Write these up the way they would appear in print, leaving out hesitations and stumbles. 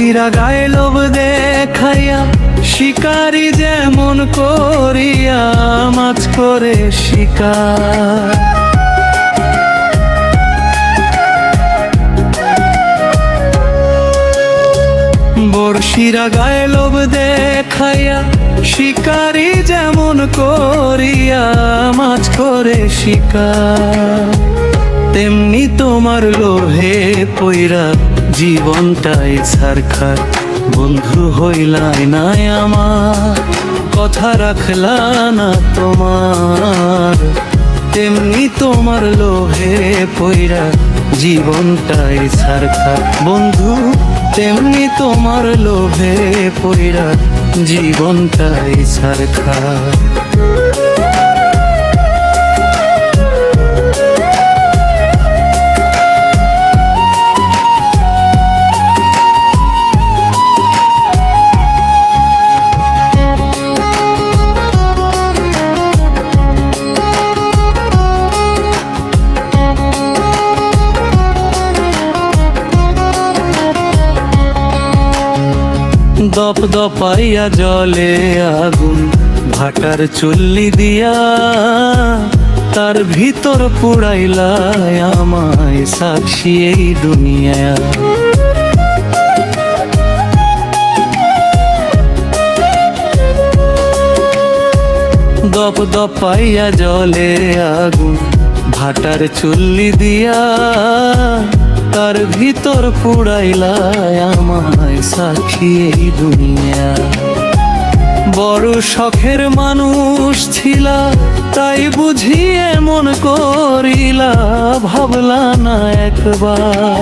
বর্ষিরা গায়ে লোভ দেখাইয়া শিকারি যেমন করিয়া মাছ করে শিকার। বর্ষিরা গায়ে লোভ দেখাইয়া শিকারি যেমন করিয়া মাছ করে শিকার, তেমনি তোমার লোভে পইরা জীবনটাই ছারখার। বন্ধু হইলাই নাই আমার, কথা রাখলা না তোমার, তেমনি তোমার লোভে পইরা জীবনটাই ছারখার। বন্ধু তেমনি তোমার লোভে পইরা জীবনটাই ছারখার। দপ দপাইয়া জলে আগুন ভাটার চুল্লি দিয়া, তার ভিতর পুড়াইলাই আমায় সাক্ষী এই দুনিয়া। দপ দপাইয়া জলে আগুন ভাটার চুল্লি দিয়া, তার ভিতর পুড়াইলাই আমায় সাক্ষী এই দুনিয়া। বড় শখের মানুষ ছিলা তাই বুঝি এমন করিলা, ভাবলা না একবার,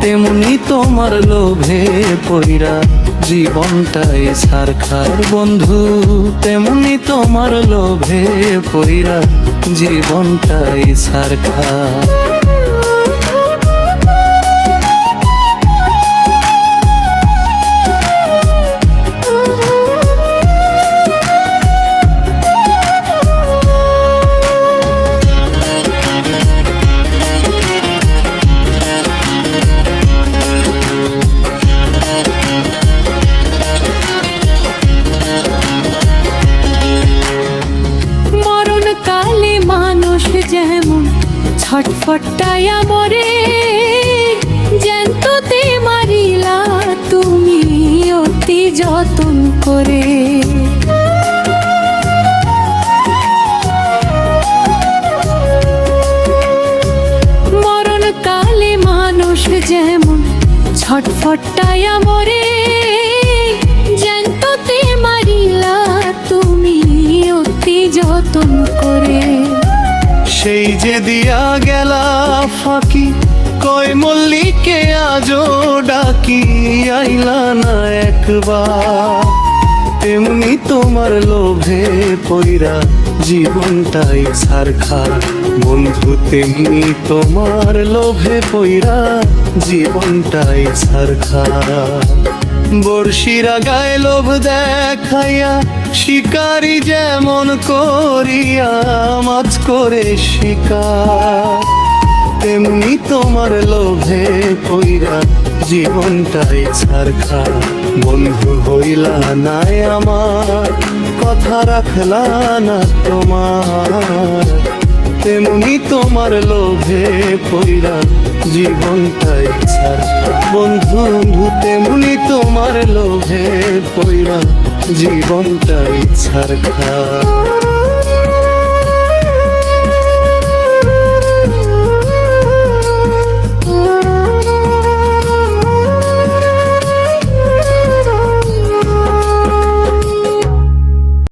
তেমনি তোমার লোভে পইরা জীবনটাই ছারখার। বন্ধু তেমনি তোমার লোভে পইরা জীবনটাই ছারখার। যেমন ছটফটায়া মরে, জ্যান্ততে মারিলা তুমি অতি যতন করে। মরণকালে মানুষ যেমন ছটফটায়া মরে, জ্যান্ততে মারিলা তুমি অতি যতন করে। সেই যে দিয়া গেলা ফাঁকি কয় মল্লিকে আজো ডাকি, আইলা না একবার, তেমনি তোমার লোভে পইরা জীবনটাই ছারখার। বন্ধু তেমনি তোমার লোভে পইরা জীবনটাই ছারখার। বর্ষিরা গায়ে লোভ দেখাইয়া শিকারি যেমন করিয়া মাছ করে শিকার, তেমনি তোমার লোভে পইরা জীবনটাই ছারখার। বন্ধু হইলা নাই আমার, কথা রাখলা না তোমার, তেমনি তোমার লোভে পইরা জীবনটাই ছারখার। বন্ধু তেমনি তোমার লোভে পইরা জীবনটাই ছারখার।